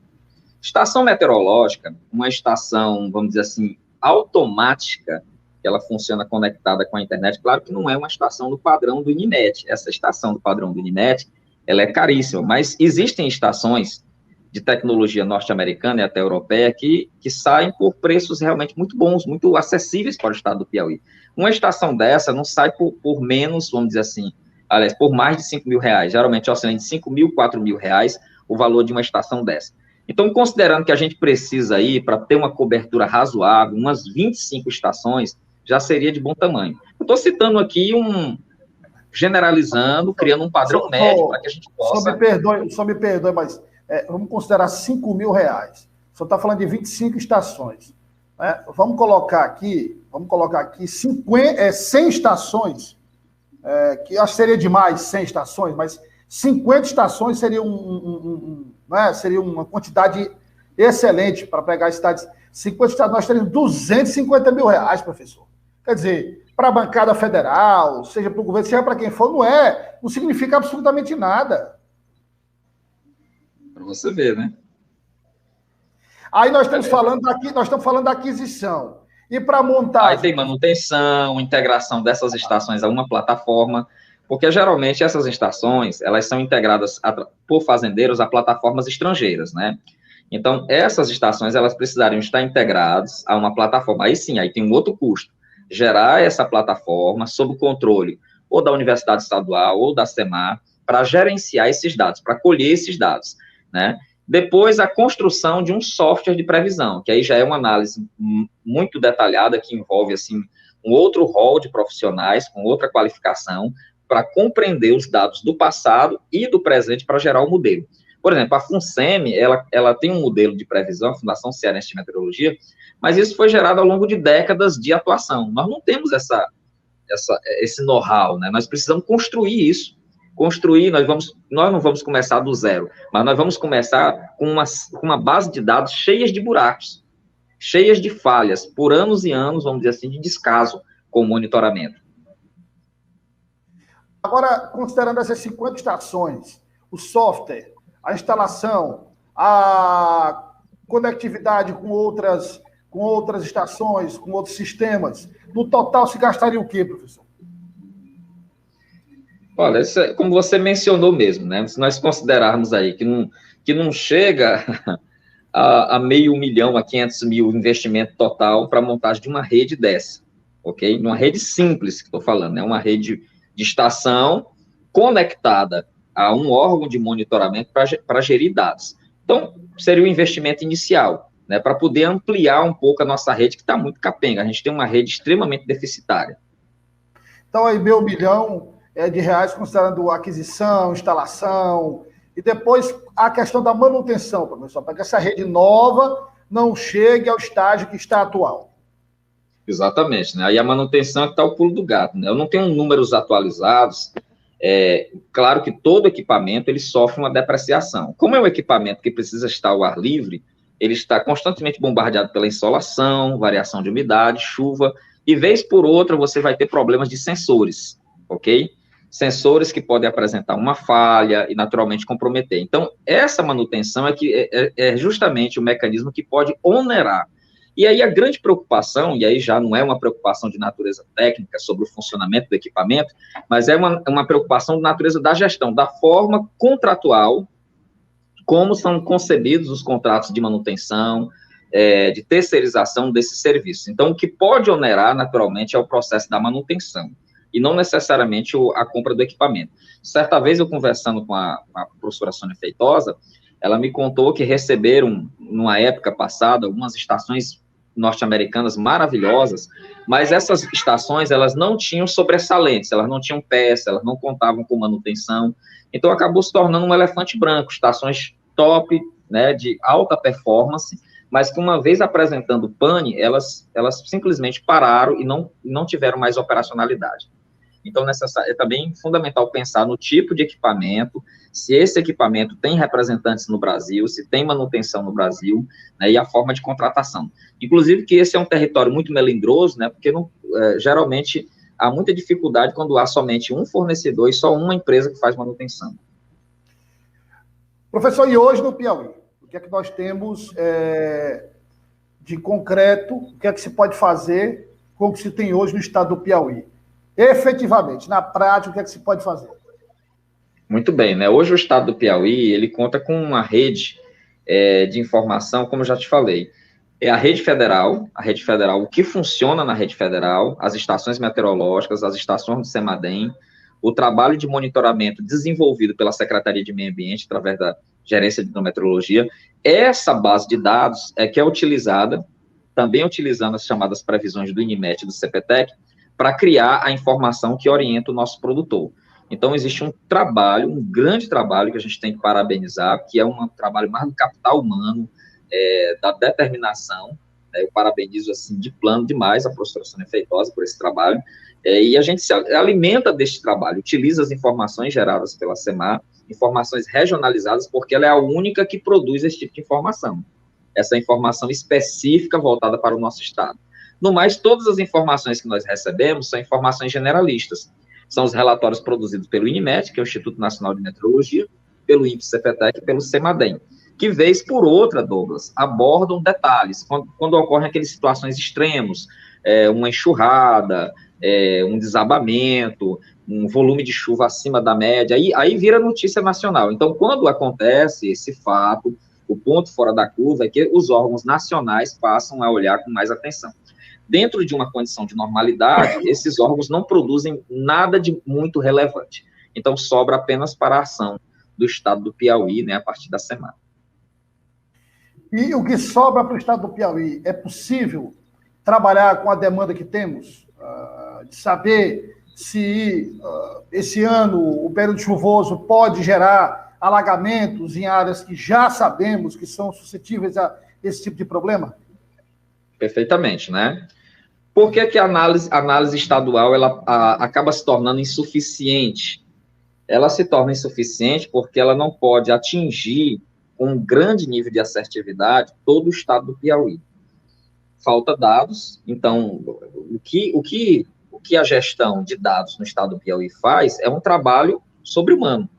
estação meteorológica, uma estação, vamos dizer assim, automática, que ela funciona conectada com a internet, claro que não é uma estação do padrão do INMET, essa estação do padrão do INMET, ela é caríssima, mas existem estações de tecnologia norte-americana e até europeia que saem por preços realmente muito bons, muito acessíveis para o estado do Piauí. Uma estação dessa não sai por menos, vamos dizer assim, aliás, por mais de R$5.000, geralmente oscila de R$5.000, R$4.000 o valor de uma estação dessa. Então, considerando que a gente precisa aí, para ter uma cobertura razoável, umas 25 estações, já seria de bom tamanho. Eu estou citando aqui generalizando, criando um padrão médio para que a gente possa... Só me perdoe, mas vamos considerar R$5.000. O senhor está falando de 25 estações. Vamos colocar aqui 100 estações, que eu acho que seria demais 100 estações, mas 50 estações seria seria uma quantidade excelente para pegar estados. 50 estados, nós teríamos R$250 mil, professor. Quer dizer, para a bancada federal, seja para o governo, seja para quem for, não significa absolutamente nada. Para você ver, né? Aí nós estamos falando da aquisição. E para montar... Aí tem manutenção, integração dessas estações a uma plataforma, porque geralmente essas estações, elas são integradas por fazendeiros a plataformas estrangeiras, né? Então, essas estações, elas precisariam estar integradas a uma plataforma. Aí sim, aí tem um outro custo. Gerar essa plataforma sob o controle ou da Universidade Estadual ou da SEMAR para gerenciar esses dados, para colher esses dados, né? Depois, a construção de um software de previsão, que aí já é uma análise muito detalhada, que envolve, assim, um outro rol de profissionais, com outra qualificação, para compreender os dados do passado e do presente para gerar o modelo. Por exemplo, a FUNSEMI, ela tem um modelo de previsão, a Fundação Cearense de Meteorologia, mas isso foi gerado ao longo de décadas de atuação. Nós não temos esse know-how, né? Nós precisamos construir isso. Nós não vamos começar do zero, mas nós vamos começar com uma base de dados cheias de buracos, cheias de falhas, por anos e anos, vamos dizer assim, de descaso com o monitoramento. Agora, considerando essas 50 estações, o software, a instalação, a conectividade com outras estações, com outros sistemas, no total se gastaria o quê, professor? Olha, isso é, como você mencionou mesmo, né? Se nós considerarmos aí que não chega a $500 mil, a 500 mil investimento total para a montagem de uma rede dessa, ok? Uma rede simples que estou falando, né? Uma rede de estação conectada a um órgão de monitoramento para gerir dados. Então, seria o investimento inicial, né, para poder ampliar um pouco a nossa rede, que está muito capenga. A gente tem uma rede extremamente deficitária. Então, aí, R$ 1 bilhão de reais, considerando aquisição, instalação, e depois a questão da manutenção, professor, para que essa rede nova não chegue ao estágio que está atual. Exatamente, né? Aí a manutenção é que está o pulo do gato, né? Eu não tenho números atualizados. Claro que todo equipamento ele sofre uma depreciação. Como é um equipamento que precisa estar ao ar livre, ele está constantemente bombardeado pela insolação, variação de umidade, chuva, e vez por outra você vai ter problemas de sensores, ok? Sensores que podem apresentar uma falha e naturalmente comprometer. Então, essa manutenção é justamente o mecanismo que pode onerar. E aí a grande preocupação, e aí já não é uma preocupação de natureza técnica sobre o funcionamento do equipamento, mas é uma preocupação de natureza da gestão, da forma contratual, como são concebidos os contratos de manutenção, de terceirização desses serviços. Então, o que pode onerar, naturalmente, é o processo da manutenção, e não necessariamente a compra do equipamento. Certa vez, eu conversando com a professora Sônia Feitosa, ela me contou que receberam, numa época passada, algumas estações norte-americanas maravilhosas, mas essas estações, elas não tinham sobressalentes, elas não tinham peça, elas não contavam com manutenção, então acabou se tornando um elefante branco, estações top, né, de alta performance, mas que uma vez apresentando pane, elas simplesmente pararam e não tiveram mais operacionalidade. Então, é também fundamental pensar no tipo de equipamento, se esse equipamento tem representantes no Brasil, se tem manutenção no Brasil, né, e a forma de contratação. Inclusive que esse é um território muito melindroso, né, porque geralmente há muita dificuldade quando há somente um fornecedor e só uma empresa que faz manutenção. Professor, e hoje no Piauí, o que é que nós temos de concreto, o que é que se pode fazer com o que se tem hoje no estado do Piauí? Efetivamente, na prática, o que é que se pode fazer? Muito bem, né? Hoje o estado do Piauí, ele conta com uma rede de informação, como eu já te falei. É a rede federal, o que funciona na rede federal, as estações meteorológicas, as estações do CEMADEM, o trabalho de monitoramento desenvolvido pela Secretaria de Meio Ambiente, através da Gerência de Hidrometeorologia. Essa base de dados é que é utilizada, também utilizando as chamadas previsões do INMET e do CPTEC, para criar a informação que orienta o nosso produtor. Então, existe um trabalho, um grande trabalho que a gente tem que parabenizar, que é um trabalho mais do capital humano, da determinação. Eu parabenizo, assim, de plano demais a professora Sônia Feitosa por esse trabalho, e a gente se alimenta deste trabalho, utiliza as informações geradas pela SEMAR, informações regionalizadas, porque ela é a única que produz esse tipo de informação, essa informação específica voltada para o nosso estado. No mais, todas as informações que nós recebemos são informações generalistas. São os relatórios produzidos pelo INMET, que é o Instituto Nacional de Meteorologia, pelo INPE-CPTEC e pelo CEMADEM, que, vez por outra, Douglas, abordam detalhes, quando ocorrem aquelas situações extremas, uma enxurrada, um desabamento, um volume de chuva acima da média, aí vira notícia nacional. Então, quando acontece esse fato, o ponto fora da curva é que os órgãos nacionais passam a olhar com mais atenção. Dentro de uma condição de normalidade, esses órgãos não produzem nada de muito relevante. Então, sobra apenas para a ação do estado do Piauí, né, a partir da semana. E o que sobra para o estado do Piauí, é possível trabalhar com a demanda que temos? De saber se esse ano o período chuvoso pode gerar alagamentos em áreas que já sabemos que são suscetíveis a esse tipo de problema? Perfeitamente, né? Por que a análise estadual ela acaba se tornando insuficiente? Ela se torna insuficiente porque ela não pode atingir com um grande nível de assertividade todo o estado do Piauí. Falta dados, então, o que a gestão de dados no estado do Piauí faz é um trabalho sobre-humano,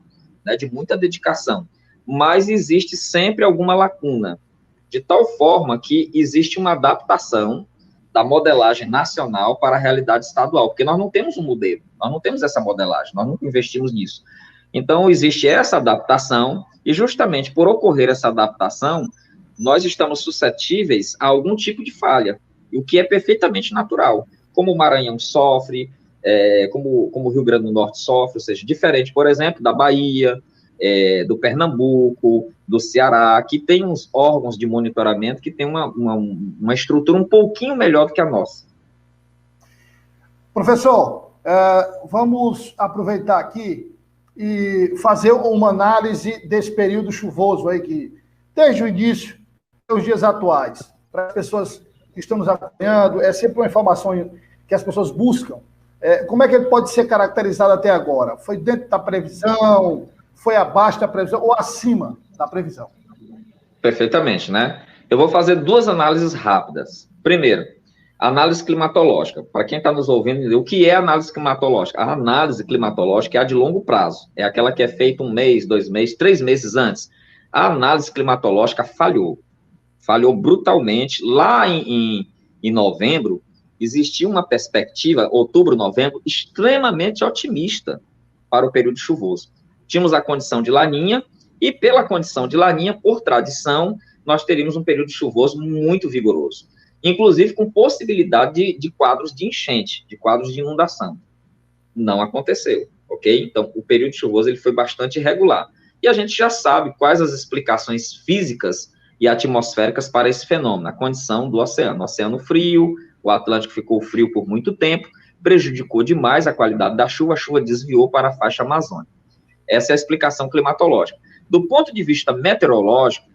né, de muita dedicação, mas existe sempre alguma lacuna, de tal forma que existe uma adaptação da modelagem nacional para a realidade estadual, porque nós não temos um modelo, nós não temos essa modelagem, nós nunca investimos nisso. Então, existe essa adaptação, e justamente por ocorrer essa adaptação, nós estamos suscetíveis a algum tipo de falha, o que é perfeitamente natural, como o Maranhão sofre, como o Rio Grande do Norte sofre, ou seja, diferente, por exemplo, da Bahia, do Pernambuco, do Ceará, que tem uns órgãos de monitoramento que tem uma estrutura um pouquinho melhor do que a nossa. Professor, vamos aproveitar aqui e fazer uma análise desse período chuvoso aí, que desde o início, até os dias atuais, para as pessoas que estão nos acompanhando, é sempre uma informação que as pessoas buscam. Como é que ele pode ser caracterizado até agora? Foi dentro da previsão? Foi abaixo da previsão ou acima da previsão? Perfeitamente, né? Eu vou fazer duas análises rápidas. Primeiro, análise climatológica. Para quem está nos ouvindo, o que é análise climatológica? A análise climatológica é a de longo prazo. É aquela que é feita 1 mês, 2 meses, 3 meses antes. A análise climatológica falhou. Falhou brutalmente. Lá em novembro, existia uma perspectiva, outubro, novembro, extremamente otimista para o período chuvoso. Tínhamos a condição de laninha, e pela condição de laninha, por tradição, nós teríamos um período chuvoso muito vigoroso, inclusive com possibilidade de quadros de enchente, de quadros de inundação. Não aconteceu, ok? Então, o período chuvoso ele foi bastante irregular. E a gente já sabe quais as explicações físicas e atmosféricas para esse fenômeno, a condição do oceano. Oceano frio, o Atlântico ficou frio por muito tempo, prejudicou demais a qualidade da chuva, a chuva desviou para a faixa amazônica. Essa é a explicação climatológica. Do ponto de vista meteorológico,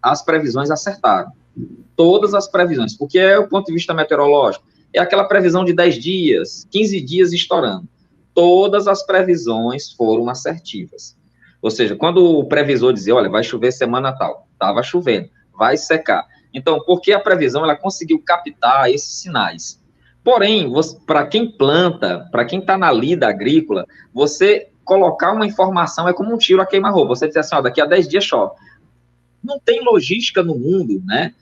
as previsões acertaram. Todas as previsões. O que é o ponto de vista meteorológico? É aquela previsão de 10 dias, 15 dias estourando. Todas as previsões foram assertivas. Ou seja, quando o previsor dizia, olha, vai chover semana tal, estava chovendo, vai secar. Então, porque a previsão ela conseguiu captar esses sinais. Porém, para quem planta, para quem está na lida agrícola, você colocar uma informação é como um tiro a queima-roupa. Você diz assim, ó, daqui a 10 dias chove. Não tem logística no mundo, né,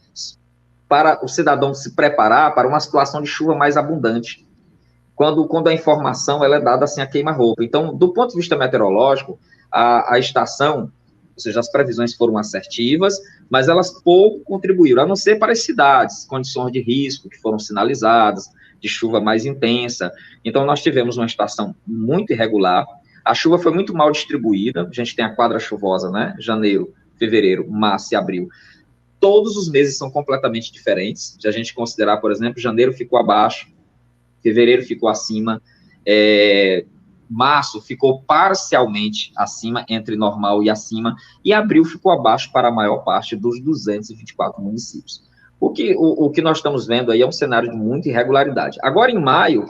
para o cidadão se preparar para uma situação de chuva mais abundante. Quando a informação ela é dada assim a queima-roupa. Então, do ponto de vista meteorológico, a estação, ou seja, as previsões foram assertivas, mas elas pouco contribuíram, a não ser para as cidades, condições de risco que foram sinalizadas, de chuva mais intensa. Então, nós tivemos uma estação muito irregular. A chuva foi muito mal distribuída. A gente tem a quadra chuvosa, né? Janeiro, fevereiro, março e abril. Todos os meses são completamente diferentes. Se a gente considerar, por exemplo, janeiro ficou abaixo, fevereiro ficou acima, março ficou parcialmente acima, entre normal e acima, e abril ficou abaixo para a maior parte dos 224 municípios. O que nós estamos vendo aí é um cenário de muita irregularidade. Agora, em maio,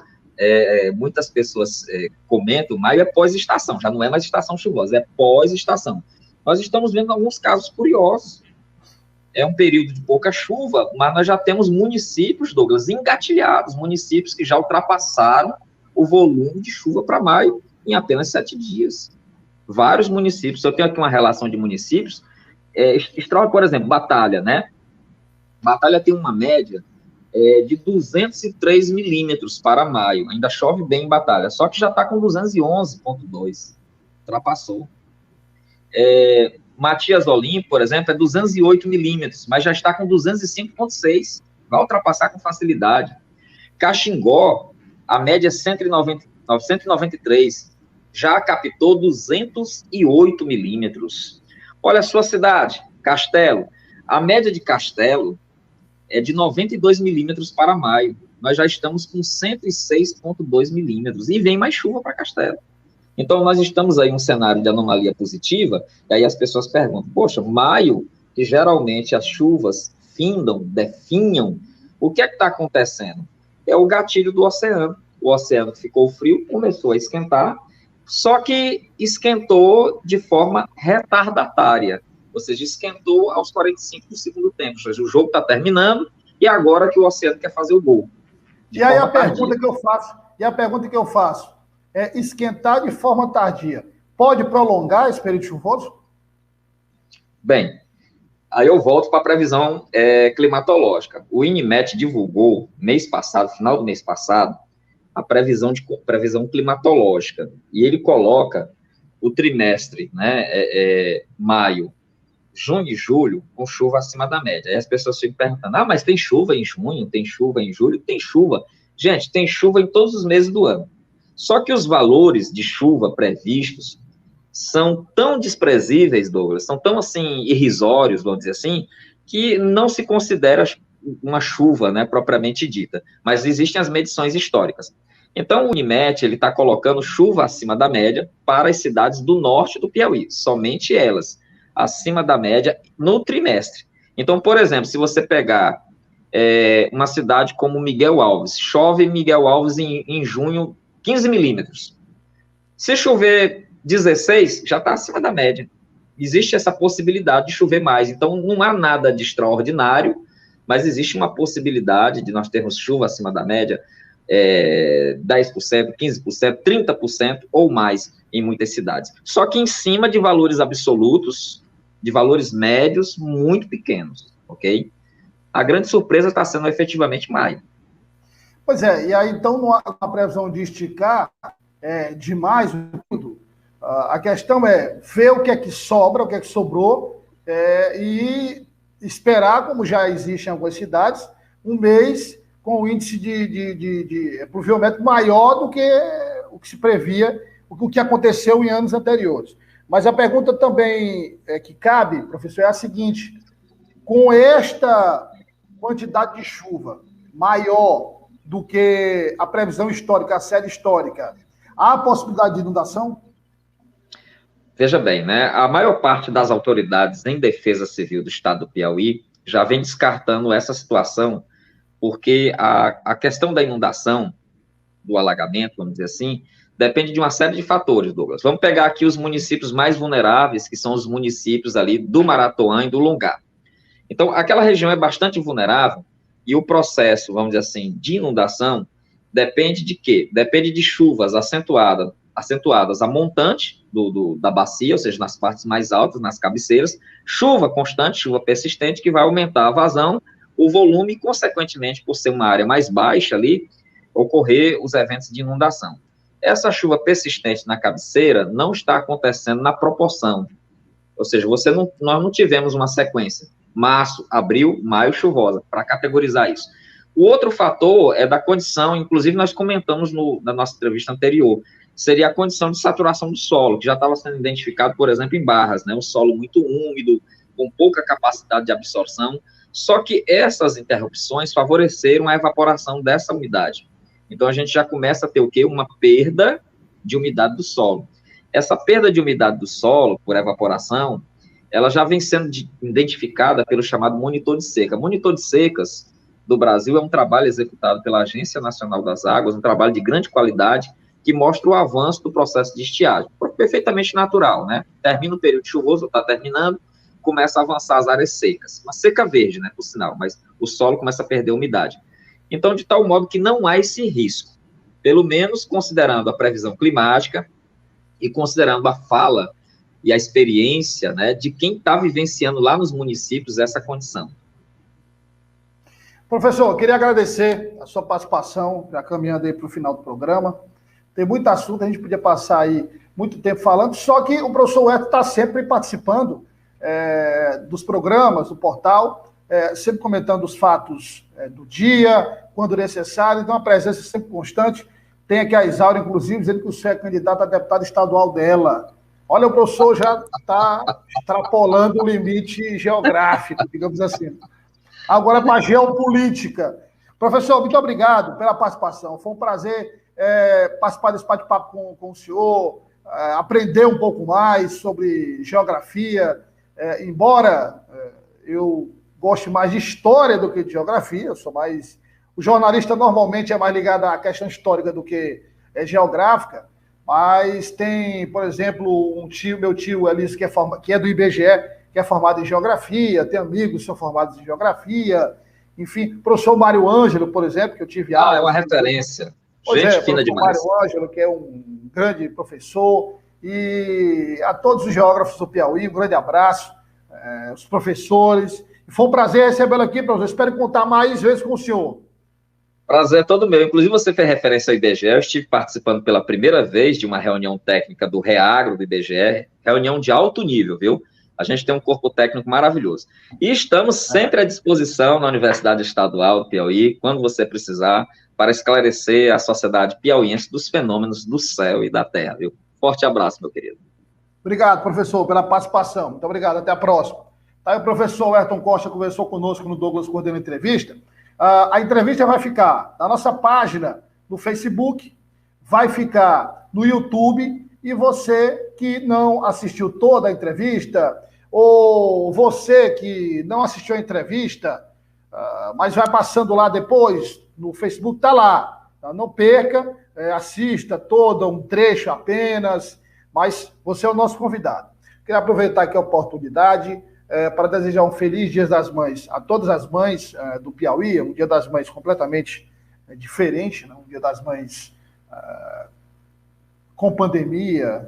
muitas pessoas comentam, maio é pós-estação, já não é mais estação chuvosa, é pós-estação. Nós estamos vendo alguns casos curiosos. É um período de pouca chuva, mas nós já temos municípios, Douglas, engatilhados, municípios que já ultrapassaram o volume de chuva para maio em apenas 7 dias. Vários municípios, eu tenho aqui uma relação de municípios, por exemplo, Batalha, né? Batalha tem uma média de 203 milímetros para maio, ainda chove bem em Batalha, só que já está com 211,2, ultrapassou. Matias Olimpo, por exemplo, é 208 milímetros, mas já está com 205,6, vai ultrapassar com facilidade. Caxingó, a média é 193, já captou 208 milímetros. Olha a sua cidade, Castelo, a média de Castelo é de 92 milímetros para maio, nós já estamos com 106,2 milímetros, e vem mais chuva para Castelo. Então, nós estamos aí em um cenário de anomalia positiva, e aí as pessoas perguntam, poxa, maio, que geralmente as chuvas definham, o que é que está acontecendo? É o gatilho do oceano. O oceano ficou frio, começou a esquentar, só que esquentou de forma retardatária, ou seja, esquentou aos 45 do segundo tempo, ou seja, o jogo está terminando, e agora que o oceano quer fazer o gol. E aí a pergunta que eu faço, é esquentar de forma tardia. Pode prolongar esse período chuvoso? Bem, aí eu volto para a previsão climatológica. O INMET divulgou, mês passado, final do mês passado, a previsão climatológica. E ele coloca o trimestre, né, maio, junho e julho, com chuva acima da média. Aí as pessoas ficam perguntando, mas tem chuva em junho, tem chuva em julho? Tem chuva. Gente, tem chuva em todos os meses do ano. Só que os valores de chuva previstos são tão desprezíveis, Douglas, são tão, assim, irrisórios, vamos dizer assim, que não se considera uma chuva, né, propriamente dita. Mas existem as medições históricas. Então, o Unimet, ele está colocando chuva acima da média para as cidades do norte do Piauí, somente elas, acima da média no trimestre. Então, por exemplo, se você pegar uma cidade como Miguel Alves, chove em Miguel Alves em junho 15 milímetros. Se chover 16, já está acima da média. Existe essa possibilidade de chover mais. Então, não há nada de extraordinário, mas existe uma possibilidade de nós termos chuva acima da média, 10%, 15%, 30% ou mais em muitas cidades. Só que em cima de valores absolutos, de valores médios muito pequenos, ok? A grande surpresa está sendo efetivamente maio. Pois é, e aí então não há uma previsão de esticar demais tudo. A questão é ver o que é que sobra, o que é que sobrou, e esperar, como já existe em algumas cidades, um mês com o índice de pluviométrico maior do que o que se previa, o que aconteceu em anos anteriores. Mas a pergunta também que cabe, professor, é a seguinte: com esta quantidade de chuva maior do que a previsão histórica, a série histórica, há possibilidade de inundação? Veja bem, né? A maior parte das autoridades em defesa civil do estado do Piauí já vem descartando essa situação, porque a questão da inundação, do alagamento, vamos dizer assim, depende de uma série de fatores, Douglas. Vamos pegar aqui os municípios mais vulneráveis, que são os municípios ali do Maratoã e do Lungá. Então, aquela região é bastante vulnerável e o processo, vamos dizer assim, de inundação depende de quê? Depende de chuvas acentuadas a montante da bacia, ou seja, nas partes mais altas, nas cabeceiras, chuva constante, chuva persistente, que vai aumentar a vazão, o volume, e, consequentemente, por ser uma área mais baixa ali, ocorrer os eventos de inundação. Essa chuva persistente na cabeceira não está acontecendo na proporção, ou seja, nós não tivemos uma sequência, março, abril, maio chuvosa, para categorizar isso. O outro fator é da condição, inclusive nós comentamos na nossa entrevista anterior, seria a condição de saturação do solo, que já estava sendo identificado, por exemplo, em Barras, né, um solo muito úmido, com pouca capacidade de absorção, só que essas interrupções favoreceram a evaporação dessa umidade. Então, a gente já começa a ter o quê? Uma perda de umidade do solo. Essa perda de umidade do solo, por evaporação, ela já vem sendo identificada pelo chamado monitor de seca. Monitor de secas do Brasil é um trabalho executado pela Agência Nacional das Águas, um trabalho de grande qualidade, que mostra o avanço do processo de estiagem. Perfeitamente natural, né? Termina o período chuvoso, está terminando, começa a avançar as áreas secas. Uma seca verde, né, por sinal, mas o solo começa a perder umidade. Então, de tal modo que não há esse risco, pelo menos considerando a previsão climática e considerando a fala e a experiência, né, de quem está vivenciando lá nos municípios essa condição. Professor, eu queria agradecer a sua participação, já caminhando aí para o final do programa. Tem muito assunto, a gente podia passar aí muito tempo falando, só que o professor Wellington está sempre participando dos programas, do portal, sempre comentando os fatos do dia, quando necessário, então a presença é sempre constante. Tem aqui a Isaura, inclusive, dizendo que o senhor é candidato a deputado estadual dela. Olha, o professor já está extrapolando o limite geográfico, digamos assim. Agora para a geopolítica. Professor, muito obrigado pela participação. Foi um prazer participar desse bate-papo com o senhor, aprender um pouco mais sobre geografia, embora eu goste mais de história do que de geografia, eu sou mais... O jornalista normalmente é mais ligado à questão histórica do que geográfica, mas tem, por exemplo, meu tio Elísio, que é do IBGE, que é formado em geografia, tem amigos que são formados em geografia, enfim, o professor Mário Ângelo, por exemplo, que eu tive aula... é uma referência. Gente fina demais. Mário Ângelo, que é um grande professor, e a todos os geógrafos do Piauí, um grande abraço, os professores. Foi um prazer recebê-lo aqui, professor. Espero contar mais vezes com o senhor. Prazer é todo meu. Inclusive, você fez referência ao IBGE. Eu estive participando pela primeira vez de uma reunião técnica do REAGRO do IBGE, reunião de alto nível, viu? A gente tem um corpo técnico maravilhoso. E estamos sempre à disposição na Universidade Estadual do Piauí, quando você precisar. para esclarecer a sociedade piauiense dos fenômenos do céu e da terra, viu? Forte abraço, meu querido. Obrigado, professor, pela participação. Muito obrigado, até a próxima. Tá aí o professor Ayrton Costa conversou conosco no Douglas Cordeiro Entrevista. A entrevista vai ficar na nossa página no Facebook, vai ficar no YouTube, e você que não assistiu toda a entrevista, ou você que não assistiu a entrevista, mas vai passando lá depois, no Facebook está lá. Tá? Não perca, assista todo um trecho apenas, mas você é o nosso convidado. Queria aproveitar aqui a oportunidade para desejar um feliz Dia das Mães a todas as mães do Piauí, um Dia das Mães completamente diferente, né? Um Dia das Mães com pandemia,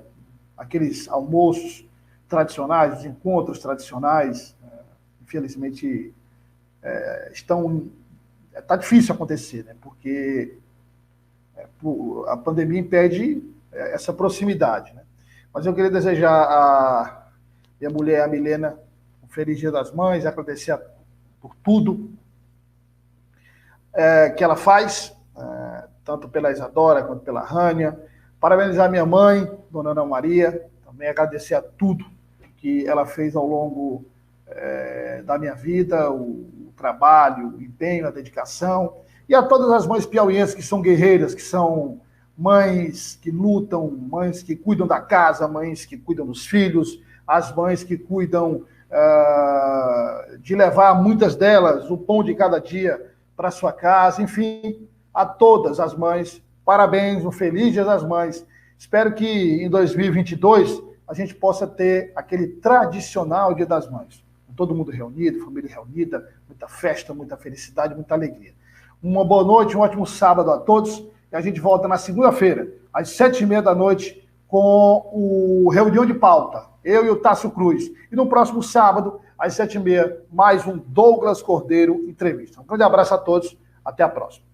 aqueles almoços tradicionais, os encontros tradicionais, infelizmente, está difícil acontecer, né? Porque a pandemia impede essa proximidade, né? Mas eu queria desejar a minha mulher, a Milena, um feliz Dia das Mães, agradecer por tudo que ela faz, tanto pela Isadora quanto pela Rânia. Parabenizar minha mãe, dona Ana Maria, também agradecer a tudo que ela fez ao longo da minha vida, o trabalho, o empenho, a dedicação, e a todas as mães piauienses que são guerreiras, que são mães que lutam, mães que cuidam da casa, mães que cuidam dos filhos, as mães que cuidam de levar, muitas delas, o pão de cada dia para sua casa, enfim, a todas as mães, parabéns, um feliz Dia das Mães. Espero que em 2022 a gente possa ter aquele tradicional Dia das Mães. Todo mundo reunido, família reunida, muita festa, muita felicidade, muita alegria. Uma boa noite, um ótimo sábado a todos. E a gente volta na segunda-feira, às 7h30 da noite, com o Reunião de Pauta. Eu e o Tássio Cruz. E no próximo sábado, às 7h30, mais um Douglas Cordeiro Entrevista. Um grande abraço a todos. Até a próxima.